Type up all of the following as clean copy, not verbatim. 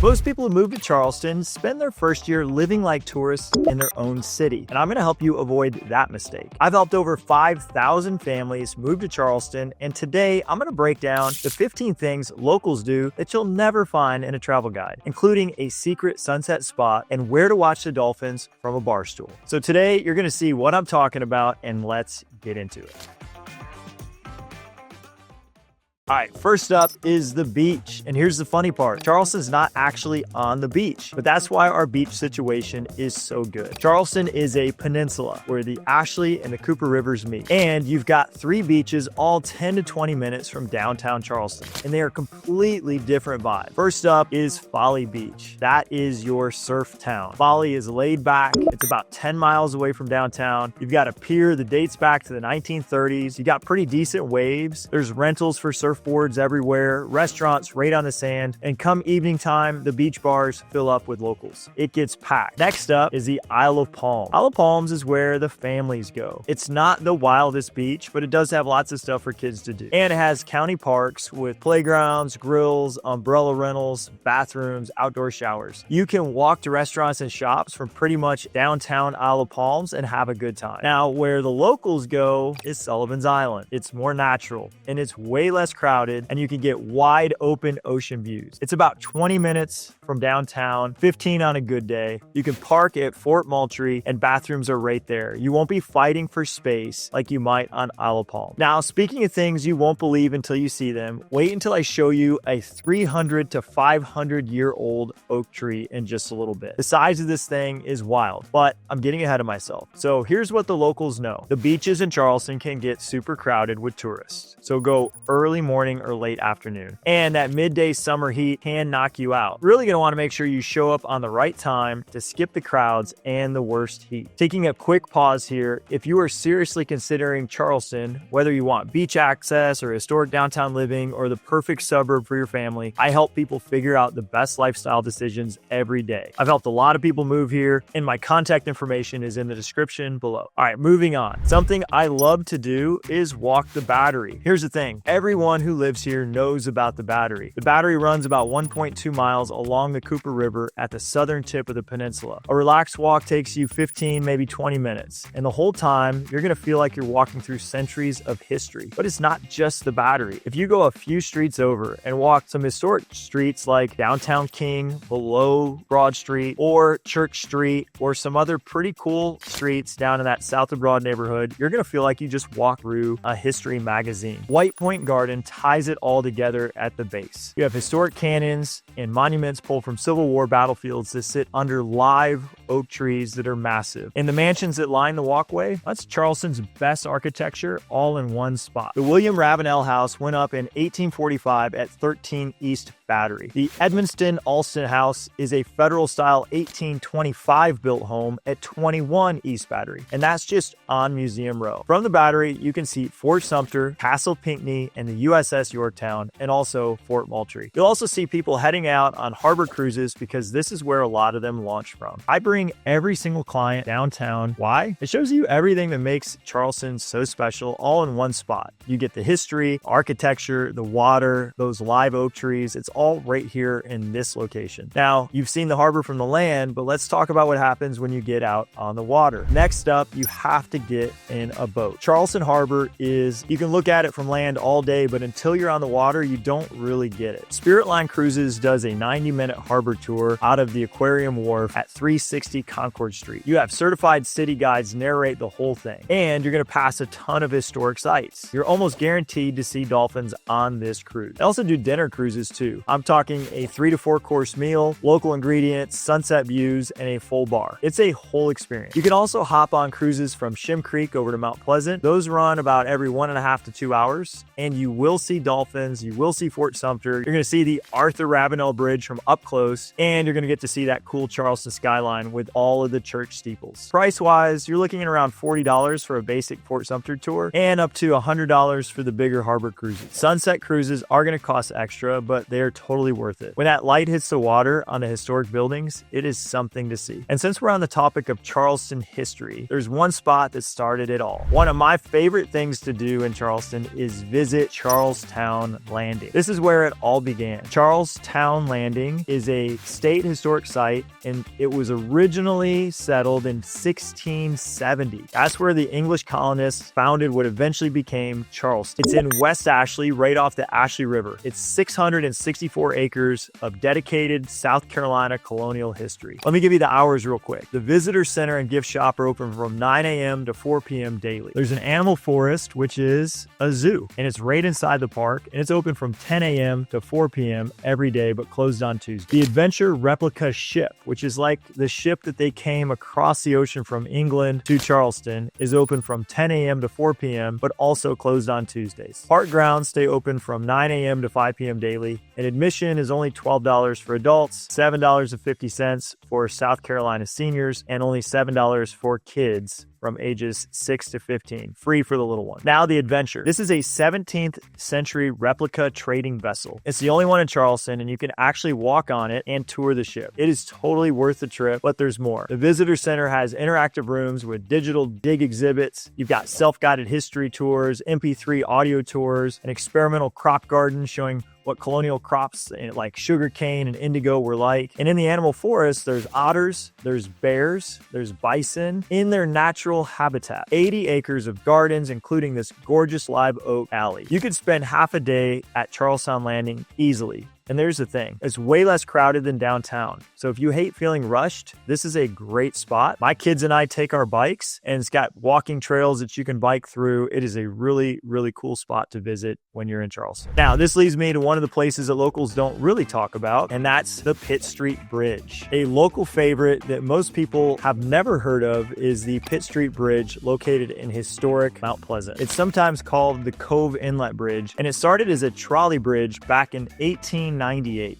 Most people who move to Charleston spend their first year living like tourists in their own city, and I'm going to help you avoid that mistake. I've helped over 5,000 families move to Charleston, and today I'm going to break down the 15 things locals do that you'll never find in a travel guide, including a secret sunset spot and where to watch the Dolphins from a bar stool. So today you're going to see what I'm talking about, and let's get into it. All right, first up is the beach. And here's the funny part. Charleston's not actually on the beach, but that's why our beach situation is so good. Charleston is a peninsula where the Ashley and the Cooper Rivers meet. And you've got 3 beaches, all 10 to 20 minutes from downtown Charleston. And they are completely different vibes. First up is Folly Beach. That is your surf town. Folly is laid back. It's about 10 miles away from downtown. You've got a pier that dates back to the 1930s. You got pretty decent waves. There's rentals for surfboards everywhere, restaurants right on the sand, and come evening time, the beach bars fill up with locals. It gets packed. Next up is the Isle of Palms. Isle of Palms is where the families go. It's not the wildest beach, but it does have lots of stuff for kids to do. And it has county parks with playgrounds, grills, umbrella rentals, bathrooms, outdoor showers. You can walk to restaurants and shops from pretty much downtown Isle of Palms and have a good time. Now, where the locals go is Sullivan's Island. It's more natural and it's way less crowded, and you can get wide open ocean views. It's about 20 minutes from downtown, 15 on a good day. You can park at Fort Moultrie and bathrooms are right there. You won't be fighting for space like you might on Isle of Palms. Now, speaking of things you won't believe until you see them, wait until I show you a 300 to 500 year old oak tree in just a little bit. The size of this thing is wild, but I'm getting ahead of myself. So here's what the locals know. The beaches in Charleston can get super crowded with tourists. So go early morning or late afternoon. And that midday summer heat can knock you out. Really going to want to make sure you show up on the right time to skip the crowds and the worst heat. Taking a quick pause here, if you are seriously considering Charleston, whether you want beach access or historic downtown living or the perfect suburb for your family, I help people figure out the best lifestyle decisions every day. I've helped a lot of people move here, and my contact information is in the description below. All right, moving on. Something I love to do is walk the Battery. Here's the thing. Everyone who lives here knows about the Battery. The Battery runs about 1.2 miles along the Cooper River at the southern tip of the peninsula. A relaxed walk takes you 15, maybe 20 minutes. And the whole time, you're going to feel like you're walking through centuries of history. But it's not just the Battery. If you go a few streets over and walk some historic streets like downtown King, below Broad Street, or Church Street, or some other pretty cool streets down in that South of Broad neighborhood, you're going to feel like you just walked through a history magazine. White Point Garden ties it all together at the base. You have historic cannons and monuments pulled from Civil War battlefields that sit under live oak trees that are massive. And the mansions that line the walkway, that's Charleston's best architecture all in one spot. The William Ravenel House went up in 1845 at 13 East Battery. The Edmonston Alston House is a federal-style 1825 built home at 21 East Battery, and that's just on Museum Row. From the Battery, you can see Fort Sumter, Castle Pinckney, and the USS Yorktown, and also Fort Moultrie. You'll also see people heading out on harbor cruises because this is where a lot of them launch from. I bring every single client downtown. Why? It shows you everything that makes Charleston so special all in one spot. You get the history, architecture, the water, those live oak trees. It's all right here in this location. Now, you've seen the harbor from the land, but let's talk about what happens when you get out on the water. Next up, you have to get in a boat. Charleston Harbor is, you can look at it from land all day, but until you're on the water, you don't really get it. Spirit Line Cruises does a 90-minute harbor tour out of the Aquarium Wharf at 360 Concord Street. You have certified city guides narrate the whole thing, and you're going to pass a ton of historic sites. You're almost guaranteed to see dolphins on this cruise. They also do dinner cruises too. I'm talking a 3 to 4 course meal, local ingredients, sunset views, and a full bar. It's a whole experience. You can also hop on cruises from Shem Creek over to Mount Pleasant. Those run about every 1.5 to 2 hours, and you will see dolphins, you will see Fort Sumter, you're going to see the Arthur Ravenel Bridge from up close, and you're going to get to see that cool Charleston skyline, with all of the church steeples. Price-wise, you're looking at around $40 for a basic Fort Sumter tour and up to $100 for the bigger harbor cruises. Sunset cruises are going to cost extra, but they're totally worth it. When that light hits the water on the historic buildings, it is something to see. And since we're on the topic of Charleston history, there's one spot that started it all. One of my favorite things to do in Charleston is visit Charlestown Landing. This is where it all began. Charlestown Landing is a state historic site, and it was originally settled in 1670. That's where the English colonists founded what eventually became Charleston. It's in West Ashley, right off the Ashley River. It's 664 acres of dedicated South Carolina colonial history. Let me give you the hours real quick. The visitor center and gift shop are open from 9 a.m. to 4 p.m. daily. There's an animal forest, which is a zoo, and it's right inside the park, and it's open from 10 a.m. to 4 p.m. every day, but closed on Tuesday. The Adventure Replica Ship, which is like the ship that they came across the ocean from England to Charleston, is open from 10 a.m. to 4 p.m., but also closed on Tuesdays. Park grounds stay open from 9 a.m. to 5 p.m. daily, and admission is only $12 for adults, $7.50 for South Carolina seniors, and only $7 for kids from ages 6 to 15, free for the little one. Now the Adventure. This is a 17th century replica trading vessel. It's the only one in Charleston, and you can actually walk on it and tour the ship. It is totally worth the trip, but there's more. The visitor center has interactive rooms with digital dig exhibits. You've got self-guided history tours, MP3 audio tours, an experimental crop garden showing what colonial crops like sugarcane and indigo were like. And in the animal forest, there's otters, there's bears, there's bison in their natural habitat. 80 acres of gardens, including this gorgeous live oak alley. You could spend half a day at Charlestown Landing easily. And there's the thing, it's way less crowded than downtown. So if you hate feeling rushed, this is a great spot. My kids and I take our bikes, and it's got walking trails that you can bike through. It is a really, really cool spot to visit when you're in Charleston. Now, this leads me to one of the places that locals don't really talk about, and that's the Pitt Street Bridge. A local favorite that most people have never heard of is the Pitt Street Bridge, located in historic Mount Pleasant. It's sometimes called the Cove Inlet Bridge, and it started as a trolley bridge back in 1898.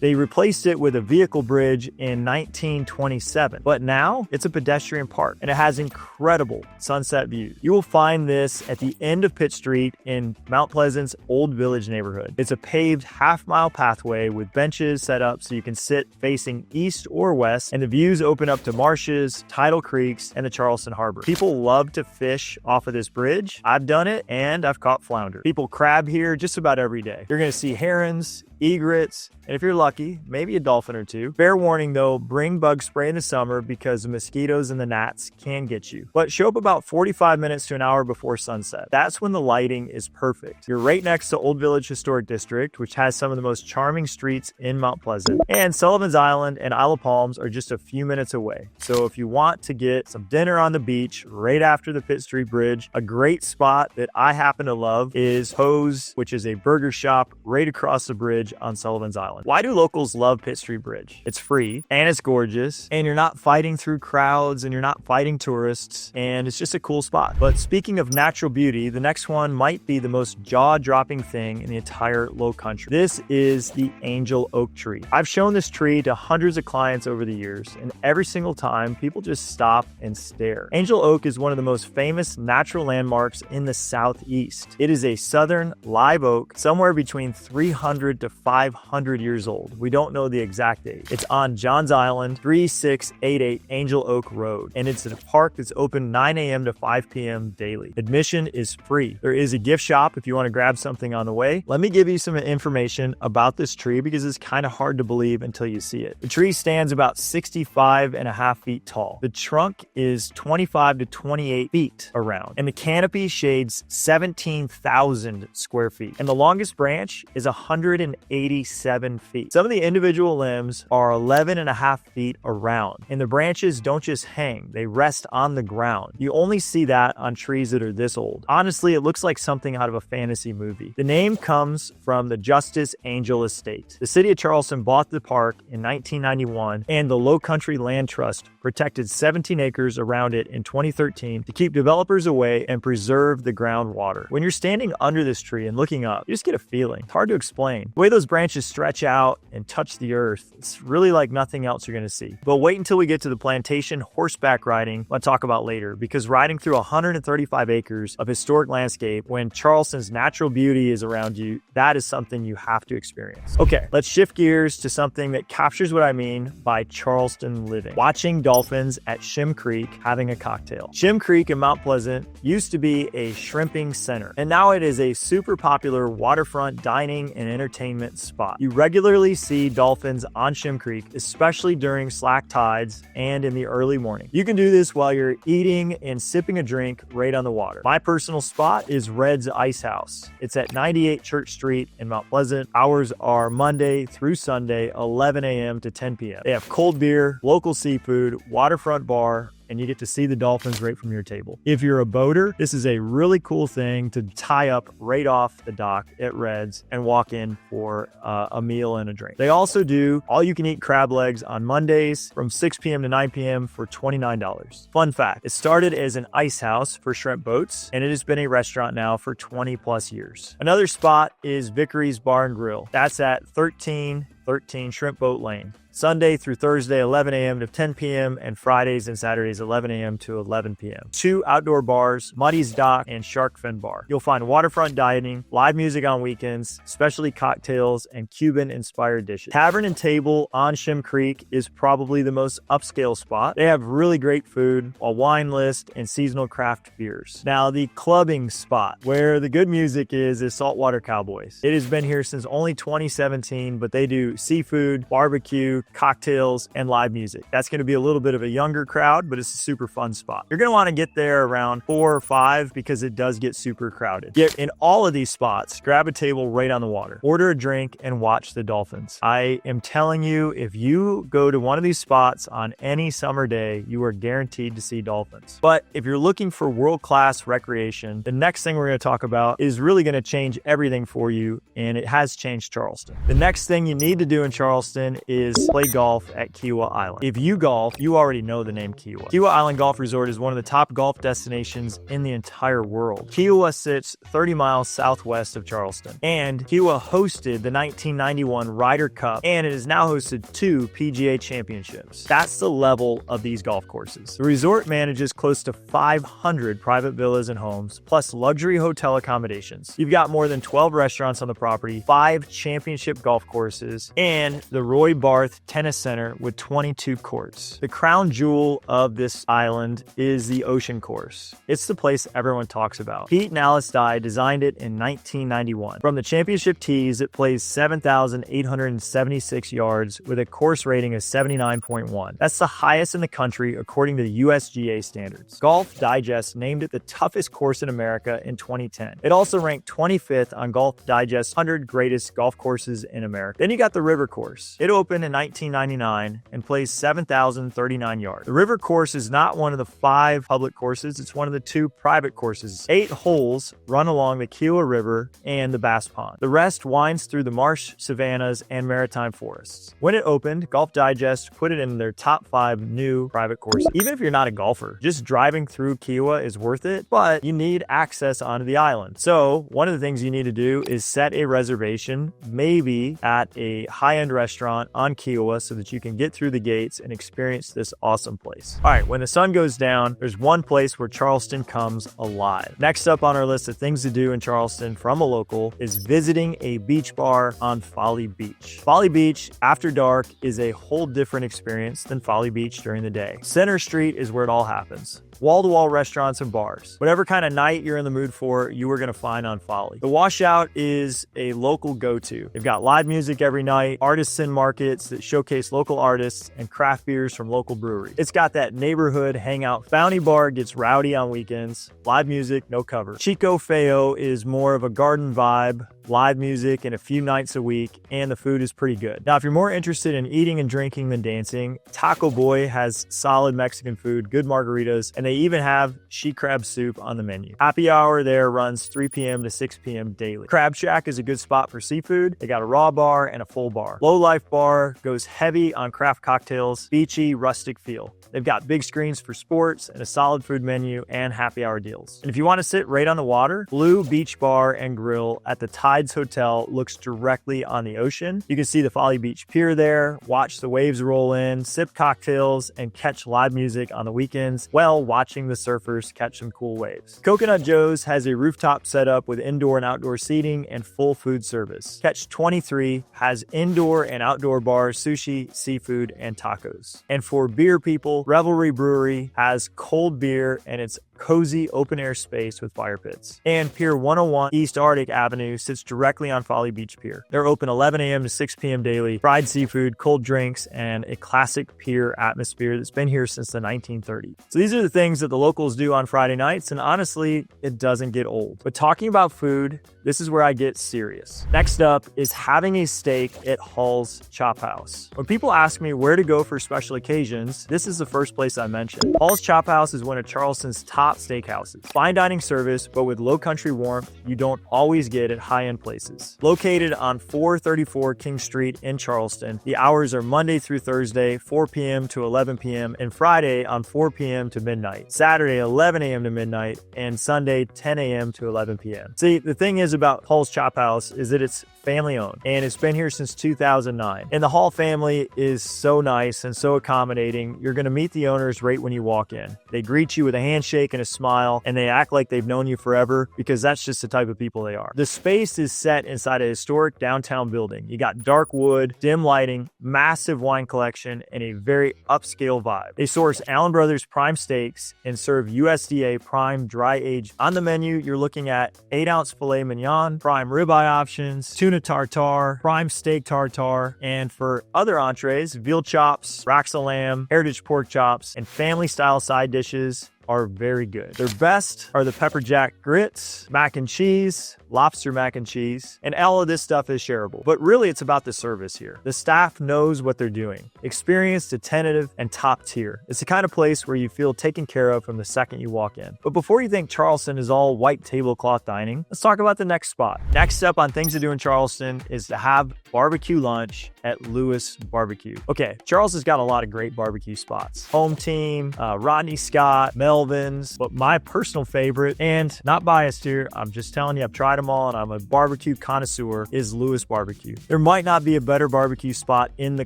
They replaced it with a vehicle bridge in 1927, but now it's a pedestrian park, and it has incredible sunset views. You will find this at the end of Pitt Street in Mount Pleasant's Old Village neighborhood. It's a paved half-mile pathway with benches set up so you can sit facing east or west, and the views open up to marshes, tidal creeks, and the Charleston Harbor. People love to fish off of this bridge. I've done it, and I've caught flounder. People crab here just about every day. You're going to see herons, egrets, and if you're lucky, maybe a dolphin or two. Fair warning though, bring bug spray in the summer because the mosquitoes and the gnats can get you. But show up about 45 minutes to an hour before sunset. That's when the lighting is perfect. You're right next to Old Village Historic District, which has some of the most charming streets in Mount Pleasant. And Sullivan's Island and Isle of Palms are just a few minutes away. So if you want to get some dinner on the beach right after the Pitt Street Bridge, a great spot that I happen to love is Ho's, which is a burger shop right across the bridge on Sullivan's Island. Why do locals love Pitt Street Bridge? It's free, and it's gorgeous, and you're not fighting through crowds, and you're not fighting tourists, and it's just a cool spot. But speaking of natural beauty, the next one might be the most jaw-dropping thing in the entire low country. This is the angel oak tree. I've shown this tree to hundreds of clients over the years, and every single time, people just stop and stare. Angel oak is one of the most famous natural landmarks in the Southeast. It is a southern live oak, somewhere between 300 to 500 years old. We don't know the exact date. It's on Johns Island, 3688 Angel Oak Road, and it's a park that's open 9 a.m. to 5 p.m. daily. Admission is free. There is a gift shop if you want to grab something on the way. Let me give you some information about this tree because it's kind of hard to believe until you see it. The tree stands about 65.5 feet tall. The trunk is 25 to 28 feet around, and the canopy shades 17,000 square feet. And the longest branch is 187 feet. Some of the individual limbs are 11.5 feet around, and the branches don't just hang, they rest on the ground. You only see that on trees that are this old. Honestly, it looks like something out of a fantasy movie. The name comes from the Justice Angel Estate. The city of Charleston bought the park in 1991, and the Low Country Land Trust protected 17 acres around it in 2013 to keep developers away and preserve the groundwater. When you're standing under this tree and looking up, you just get a feeling. It's hard to explain. The way those branches stretch out and touch the earth. It's really like nothing else you're going to see. But wait until we get to the plantation horseback riding I'll talk about later, because riding through 135 acres of historic landscape when Charleston's natural beauty is around you, that is something you have to experience. Okay, let's shift gears to something that captures what I mean by Charleston living. Watching dolphins at Shem Creek having a cocktail. Shem Creek in Mount Pleasant used to be a shrimping center, and now it is a super popular waterfront dining and entertainment spot. You regularly see dolphins on Shem Creek, especially during slack tides and in the early morning. You can do this while you're eating and sipping a drink right on the water. My personal spot is Red's Ice House. It's at 98 Church Street in Mount Pleasant. Hours are Monday through Sunday, 11 a.m. to 10 p.m. They have cold beer, local seafood, waterfront bar, and you get to see the dolphins right from your table. If you're a boater, this is a really cool thing to tie up right off the dock at Red's and walk in for a meal and a drink. They also do all-you-can-eat crab legs on Mondays from 6 p.m. to 9 p.m. for $29. Fun fact, it started as an ice house for shrimp boats, and it has been a restaurant now for 20 plus years. Another spot is Vickery's Bar and Grill. That's at 1313 Shrimp Boat Lane. Sunday through Thursday, 11 a.m. to 10 p.m. and Fridays and Saturdays, 11 a.m. to 11 p.m. 2 outdoor bars, Muddy's Dock and Shark Fin Bar. You'll find waterfront dining, live music on weekends, specialty cocktails, and Cuban-inspired dishes. Tavern and Table on Shem Creek is probably the most upscale spot. They have really great food, a wine list, and seasonal craft beers. Now, the clubbing spot, where the good music is Saltwater Cowboys. It has been here since only 2017, but they do seafood, barbecue, cocktails, and live music. That's going to be a little bit of a younger crowd, but it's a super fun spot. You're going to want to get there around 4 or 5 because it does get super crowded. Get in all of these spots, grab a table right on the water, order a drink, and watch the dolphins. I am telling you, if you go to one of these spots on any summer day, you are guaranteed to see dolphins. But if you're looking for world-class recreation, the next thing we're going to talk about is really going to change everything for you, and it has changed Charleston. The next thing you need to do in Charleston is play golf at Kiawah Island. If you golf, you already know the name Kiawah. Kiawah Island Golf Resort is one of the top golf destinations in the entire world. Kiawah sits 30 miles southwest of Charleston, and Kiawah hosted the 1991 Ryder Cup, and it has now hosted 2 PGA championships. That's the level of these golf courses. The resort manages close to 500 private villas and homes, plus luxury hotel accommodations. You've got more than 12 restaurants on the property, 5 championship golf courses, and the Roy Barth Tennis Center with 22 courts. The crown jewel of this island is the Ocean Course. It's the place everyone talks about. Pete and Alice Dye designed it in 1991. From the championship tees, it plays 7,876 yards with a course rating of 79.1. That's the highest in the country according to the USGA standards. Golf Digest named it the toughest course in America in 2010. It also ranked 25th on Golf Digest's 100 greatest golf courses in America. Then you got the River Course. It opened in 1999 and plays 7,039 yards. The River Course is not one of the 5 public courses. It's one of the 2 private courses. 8 holes run along the Kiawah River and the Bass Pond. The rest winds through the marsh, savannas, and maritime forests. When it opened, Golf Digest put it in their top 5 new private courses. Even if you're not a golfer, just driving through Kiawah is worth it, but you need access onto the island. So one of the things you need to do is set a reservation, maybe at a high-end restaurant on Kiawah, so that you can get through the gates and experience this awesome place. All right, when the sun goes down, there's one place where Charleston comes alive. Next up on our list of things to do in Charleston from a local is visiting a beach bar on Folly Beach. Folly Beach after dark is a whole different experience than Folly Beach during the day. Center Street is where it all happens. Wall-to-wall restaurants and bars. Whatever kind of night you're in the mood for, you are going to find on Folly. The Washout is a local go-to. They've got live music every night, artisan markets that showcase local artists, and craft beers from local breweries. It's got that neighborhood hangout. Bounty Bar gets rowdy on weekends. Live music, no cover. Chico Feo is more of a garden vibe, live music, and a few nights a week, and the food is pretty good. Now, if you're more interested in eating and drinking than dancing, Taco Boy has solid Mexican food, good margaritas, and they even have she crab soup on the menu. Happy hour there runs 3 p.m. to 6 p.m. daily. Crab Shack is a good spot for seafood. They got a raw bar and a full bar. Low Life Bar goes goes heavy on craft cocktails, beachy, rustic feel. They've got big screens for sports and a solid food menu and happy hour deals. And if you want to sit right on the water, Blue Beach Bar and Grill at the Tides Hotel looks directly on the ocean. You can see the Folly Beach Pier there, watch the waves roll in, sip cocktails, and catch live music on the weekends while watching the surfers catch some cool waves. Coconut Joe's has a rooftop setup with indoor and outdoor seating and full food service. Catch 23 has indoor and outdoor bars, sushi, seafood, and tacos. And for beer people, Revelry Brewery has cold beer and it's cozy open-air space with fire pits. And Pier 101 East Arctic Avenue sits directly on Folly Beach Pier. They're open 11 a.m. to 6 p.m. daily, fried seafood, cold drinks, and a classic pier atmosphere that's been here since the 1930s. So these are the things that the locals do on Friday nights, and honestly, it doesn't get old. But talking about food, this is where I get serious. Next up is having a steak at Hall's Chop House. When people ask me where to go for special occasions, this is the first place I mention. Hall's Chop House is one of Charleston's top steakhouses. Fine dining service, but with low country warmth you don't always get at high-end places. Located on 434 King Street in Charleston, the hours are Monday through Thursday, 4 p.m. to 11 p.m., and Friday on 4 p.m. to midnight, Saturday 11 a.m. to midnight, and Sunday 10 a.m. to 11 p.m. See, the thing is about Hall's Chop House is that it's family owned and it's been here since 2009. And the Hall family is so nice and so accommodating. You're going to meet the owners right when you walk in. They greet you with a handshake and a smile, and they act like they've known you forever because that's just the type of people they are. The space is set inside a historic downtown building. You got dark wood, dim lighting, massive wine collection, and a very upscale vibe. They source Allen Brothers prime steaks and serve USDA prime dry aged. On the menu, you're looking at 8-ounce filet mignon, prime ribeye options, tuna tartare, prime steak tartare, and for other entrees, veal chops, racks of lamb, heritage pork chops, and family-style side dishes are very good. Their best are the pepper jack grits, mac and cheese, lobster mac and cheese, and all of this stuff is shareable. But really, it's about the service here. The staff knows what they're doing. Experienced, attentive, and top tier. It's the kind of place where you feel taken care of from the second you walk in. But before you think Charleston is all white tablecloth dining, let's talk about the next spot. Next up on things to do in Charleston is to have barbecue lunch at Lewis Barbecue. Okay, Charleston's got a lot of great barbecue spots. Home Team, Rodney Scott, Melvin's, but my personal favorite, and not biased here, I'm just telling you, I've tried them all and I'm a barbecue connoisseur, is Lewis Barbecue. There might not be a better barbecue spot in the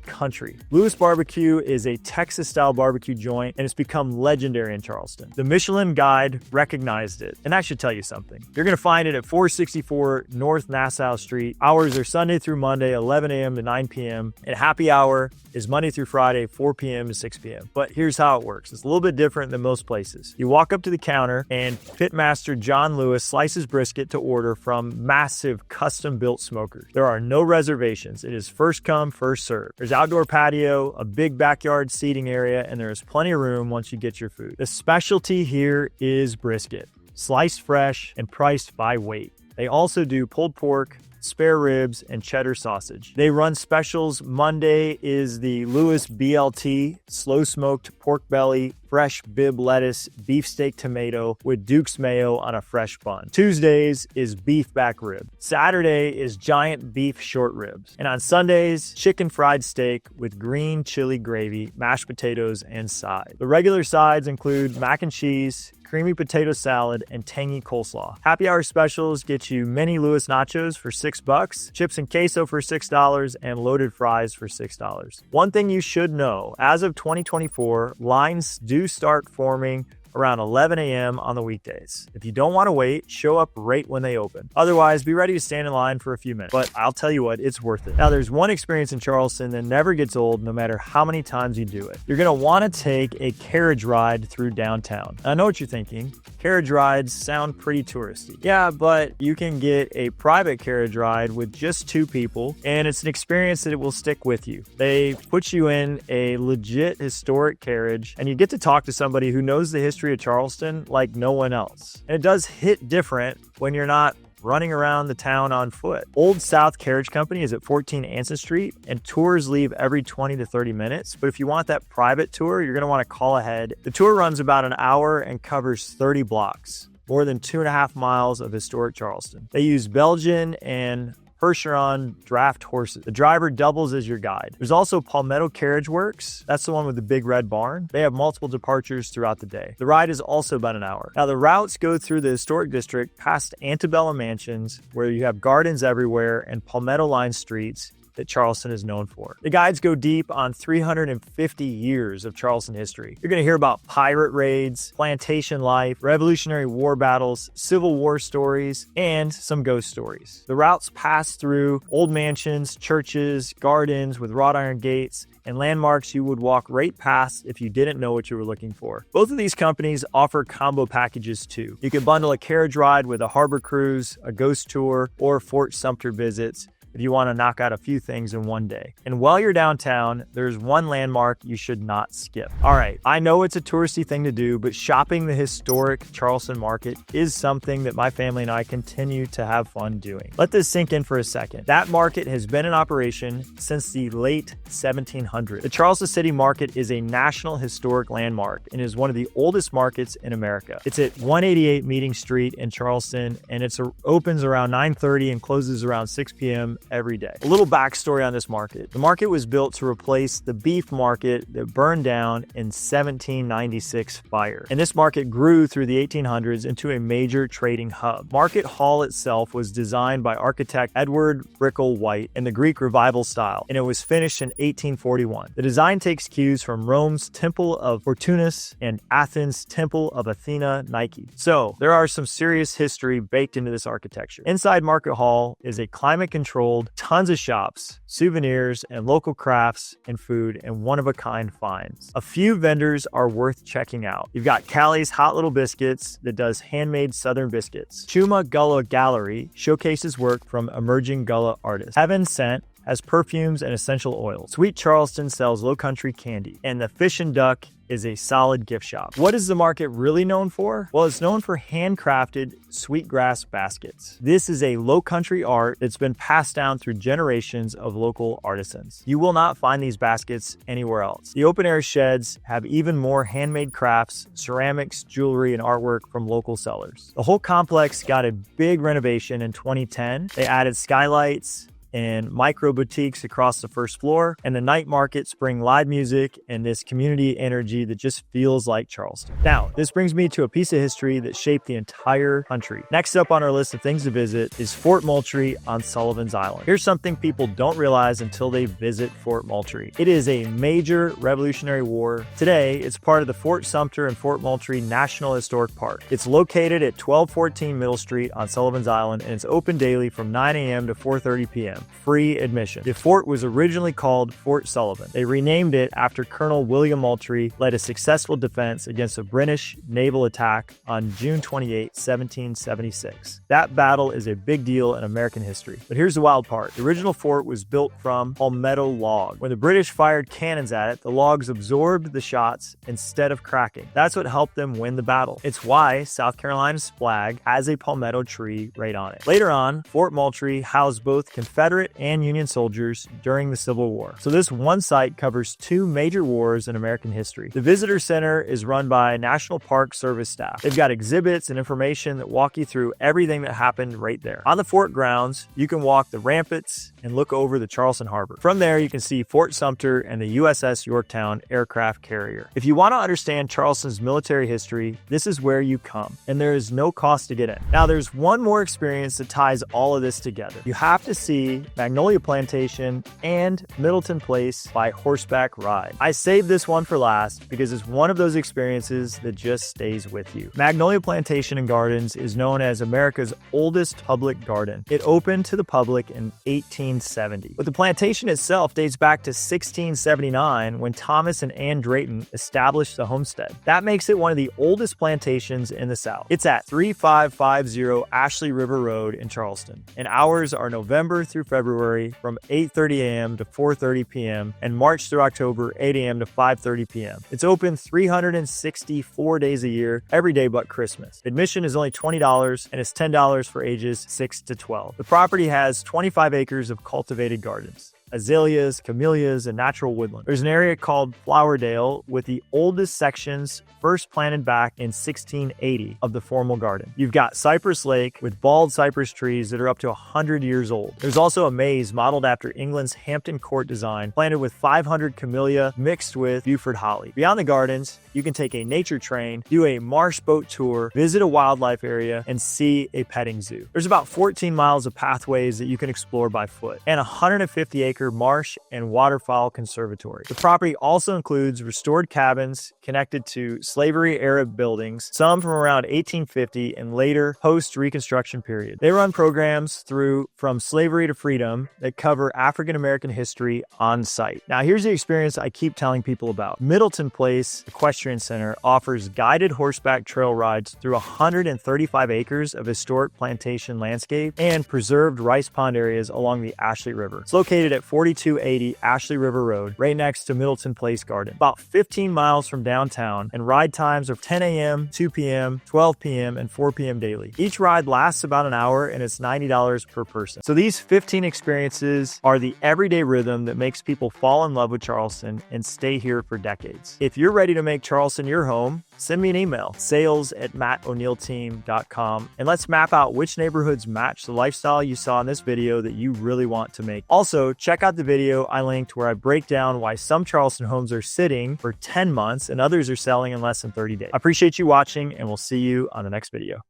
country. Lewis Barbecue is a Texas-style barbecue joint and it's become legendary in Charleston. The Michelin Guide recognized it, and I should tell you something. You're gonna find it at 464 North Nassau Street. Hours are Sunday through Monday, 11 a.m. to 9 p.m. and happy hour is Monday through Friday, 4 p.m. to 6 p.m. But here's how it works. It's a little bit different than most places. You walk up to the counter and Pitmaster John Lewis slices brisket to order from massive custom-built smokers. There are no reservations. It is first come, first serve. There's outdoor patio, a big backyard seating area, and there is plenty of room once you get your food. The specialty here is brisket, sliced fresh and priced by weight. They also do pulled pork, spare ribs, and cheddar sausage. They run specials. Monday is the Lewis BLT, slow smoked pork belly, fresh bib lettuce, beefsteak tomato with Duke's mayo on a fresh bun. Tuesdays is beef back rib. Saturday is giant beef short ribs. And on Sundays, chicken fried steak with green chili gravy, mashed potatoes, and side. The regular sides include mac and cheese, creamy potato salad, and tangy coleslaw. Happy hour specials get you mini Lewis nachos for $6, chips and queso for $6, and loaded fries for $6. One thing you should know, as of 2024, lines do start forming around 11 a.m. on the weekdays. If you don't want to wait, show up right when they open. Otherwise, be ready to stand in line for a few minutes. But I'll tell you what, it's worth it. Now, there's one experience in Charleston that never gets old no matter how many times you do it. You're going to want to take a carriage ride through downtown. I know what you're thinking. Carriage rides sound pretty touristy. Yeah, but you can get a private carriage ride with just 2 people, and it's an experience that it will stick with you. They put you in a legit historic carriage, and you get to talk to somebody who knows the history of Charleston like no one else. And it does hit different when you're not running around the town on foot. Old South Carriage Company is at 14 Anson Street, and tours leave every 20 to 30 minutes. But if you want that private tour, you're going to want to call ahead. The tour runs about an hour and covers 30 blocks, more than 2.5 miles of historic Charleston. They use Belgian and First, you're on draft horses. The driver doubles as your guide. There's also Palmetto Carriage Works. That's the one with the big red barn. They have multiple departures throughout the day. The ride is also about an hour. Now, the routes go through the historic district past antebellum mansions where you have gardens everywhere and palmetto-lined streets that Charleston is known for. The guides go deep on 350 years of Charleston history. You're going to hear about pirate raids, plantation life, Revolutionary War battles, Civil War stories, and some ghost stories. The routes pass through old mansions, churches, gardens with wrought iron gates, and landmarks you would walk right past if you didn't know what you were looking for. Both of these companies offer combo packages too. You can bundle a carriage ride with a harbor cruise, a ghost tour, or Fort Sumter visits if you want to knock out a few things in one day. And while you're downtown, there's one landmark you should not skip. All right, I know it's a touristy thing to do, but shopping the historic Charleston market is something that my family and I continue to have fun doing. Let this sink in for a second. That market has been in operation since the late 1700s. The Charleston City Market is a national historic landmark and is one of the oldest markets in America. It's at 188 Meeting Street in Charleston, and it opens around 9:30 and closes around 6 p.m. every day. A little backstory on this market. The market was built to replace the beef market that burned down in 1796 fire. And this market grew through the 1800s into a major trading hub. Market Hall itself was designed by architect Edward Brickell White in the Greek Revival style, and it was finished in 1841. The design takes cues from Rome's Temple of Fortunus and Athens' Temple of Athena Nike. So there are some serious history baked into this architecture. Inside Market Hall is a climate-controlled, tons of shops, souvenirs, and local crafts and food, and one-of-a-kind finds. A few vendors are worth checking out. You've got Callie's Hot Little Biscuits that does handmade Southern biscuits. Chuma Gullah Gallery showcases work from emerging Gullah artists. Heaven Scent has perfumes and essential oils. Sweet Charleston sells low country candy, and the Fish and Duck is a solid gift shop. What is the market really known for? Well, it's known for handcrafted sweetgrass baskets. This is a low country art that's been passed down through generations of local artisans. You will not find these baskets anywhere else. The open air sheds have even more handmade crafts, ceramics, jewelry, and artwork from local sellers. The whole complex got a big renovation in 2010. They added skylights and micro boutiques across the first floor, and the night markets bring live music and this community energy that just feels like Charleston. Now, this brings me to a piece of history that shaped the entire country. Next up on our list of things to visit is Fort Moultrie on Sullivan's Island. Here's something people don't realize until they visit Fort Moultrie. It is a major Revolutionary War. Today, it's part of the Fort Sumter and Fort Moultrie National Historic Park. It's located at 1214 Middle Street on Sullivan's Island, and it's open daily from 9 a.m. to 4:30 p.m. Free admission. The fort was originally called Fort Sullivan. They renamed it after Colonel William Moultrie led a successful defense against a British naval attack on June 28, 1776. That battle is a big deal in American history. But here's the wild part. The original fort was built from palmetto log. When the British fired cannons at it, the logs absorbed the shots instead of cracking. That's what helped them win the battle. It's why South Carolina's flag has a palmetto tree right on it. Later on, Fort Moultrie housed both Confederate and Union soldiers during the Civil War. So this one site covers two major wars in American history. The Visitor Center is run by National Park Service staff. They've got exhibits and information that walk you through everything that happened right there. On the fort grounds, you can walk the ramparts and look over the Charleston Harbor. From there, you can see Fort Sumter and the USS Yorktown aircraft carrier. If you want to understand Charleston's military history, this is where you come, and there is no cost to get in. Now, there's one more experience that ties all of this together. You have to see Magnolia Plantation and Middleton Place by Horseback Ride. I saved this one for last because it's one of those experiences that just stays with you. Magnolia Plantation and Gardens is known as America's oldest public garden. It opened to the public in 1870. But the plantation itself dates back to 1679 when Thomas and Ann Drayton established the homestead. That makes it one of the oldest plantations in the South. It's at 3550 Ashley River Road in Charleston, and hours are November through February from 8:30 a.m. to 4:30 p.m. and March through October 8 a.m. to 5:30 p.m. It's open 364 days a year, every day but Christmas. Admission is only $20 and it's $10 for ages 6 to 12. The property has 25 acres of cultivated gardens. azaleas, camellias, and natural woodland. There's an area called Flowerdale with the oldest sections first planted back in 1680 of the formal garden. You've got Cypress Lake with bald cypress trees that are up to 100 years old. There's also a maze modeled after England's Hampton Court design, planted with 500 camellia mixed with Buford holly. Beyond the gardens, you can take a nature train, do a marsh boat tour, visit a wildlife area, and see a petting zoo. There's about 14 miles of pathways that you can explore by foot, and a 150-acre marsh and waterfowl conservatory. The property also includes restored cabins connected to slavery-era buildings, some from around 1850 and later post-Reconstruction period. They run programs through From Slavery to Freedom that cover African-American history on site. Now, here's the experience I keep telling people about. Middleton Place Equestrian Center offers guided horseback trail rides through 135 acres of historic plantation landscape and preserved rice pond areas along the Ashley River. It's located at 4280 Ashley River Road, right next to Middleton Place Garden, about 15 miles from downtown, and ride times are 10 a.m., 2 p.m., 12 p.m., and 4 p.m. daily. Each ride lasts about an hour and it's $90 per person. So these 15 experiences are the everyday rhythm that makes people fall in love with Charleston and stay here for decades. If you're ready to make Charleston your home, send me an email, sales@mattoneilteam.com, and let's map out which neighborhoods match the lifestyle you saw in this video that you really want to make. Also, check out the video I linked where I break down why some Charleston homes are sitting for 10 months and others are selling in less than 30 days. I appreciate you watching, and we'll see you on the next video.